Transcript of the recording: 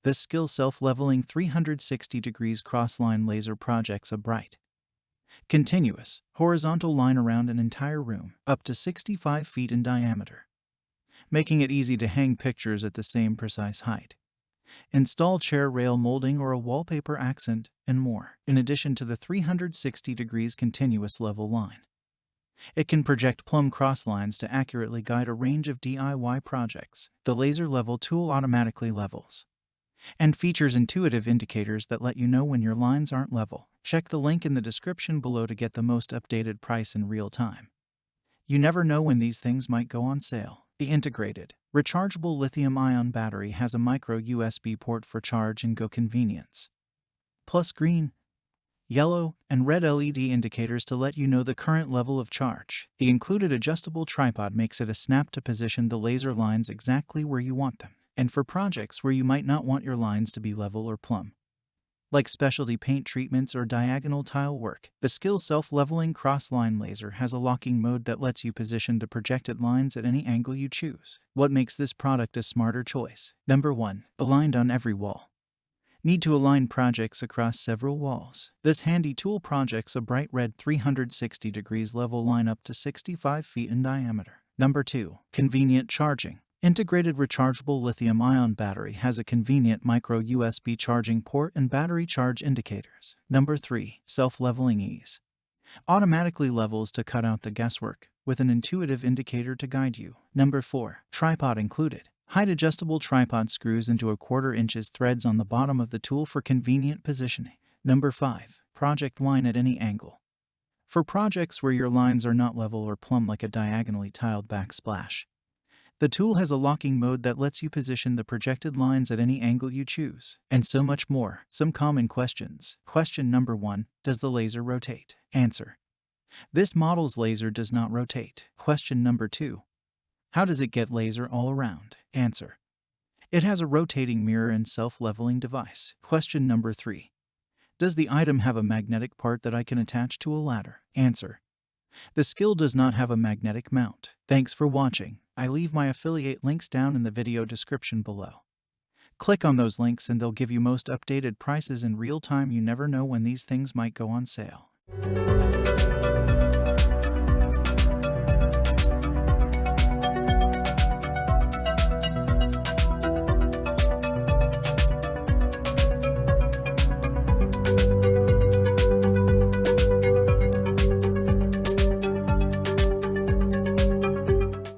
The Skil Self-Leveling 360 degrees cross-line laser projects a bright, continuous, horizontal line around an entire room, up to 65 feet in diameter, making it easy to hang pictures at the same precise height, install chair rail molding or a wallpaper accent, and more. In addition to the 360 degrees continuous level line, it can project plumb crosslines to accurately guide a range of DIY projects. The laser level tool automatically levels and features intuitive indicators that let you know when your lines aren't level. Check the link in the description below to get the most updated price in real time. You never know when these things might go on sale. The integrated, rechargeable lithium-ion battery has a micro USB port for charge and go convenience, plus green, yellow, and red LED indicators to let you know the current level of charge. The included adjustable tripod makes it a snap to position the laser lines exactly where you want them, and for projects where you might not want your lines to be level or plumb, like specialty paint treatments or diagonal tile work. The Skil Self-Leveling cross-line laser has a locking mode that lets you position the projected lines at any angle you choose. What makes this product a smarter choice? Number 1. Aligned on every wall. Need to align projects across several walls? This handy tool projects a bright red 360 degrees level line up to 65 feet in diameter. Number 2. Convenient charging. Integrated rechargeable lithium-ion battery has a convenient micro USB charging port and battery charge indicators. Number 3. Self-leveling ease. Automatically levels to cut out the guesswork, with an intuitive indicator to guide you. Number 4. Tripod included. Height-adjustable tripod screws into 1/4 inches threads on the bottom of the tool for convenient positioning. Number 5. Project line at any angle. For projects where your lines are not level or plumb, like a diagonally tiled backsplash, the tool has a locking mode that lets you position the projected lines at any angle you choose, and so much more. Some common questions. Question number 1. Does the laser rotate? Answer: this model's laser does not rotate. Question number 2. How does it get laser all around? Answer: it has a rotating mirror and self-leveling device. Question number 3. Does the item have a magnetic part that I can attach to a ladder? Answer: the Skil does not have a magnetic mount. Thanks for watching. I leave my affiliate links down in the video description below. Click on those links and they'll give you most updated prices in real time. You never know when these things might go on sale.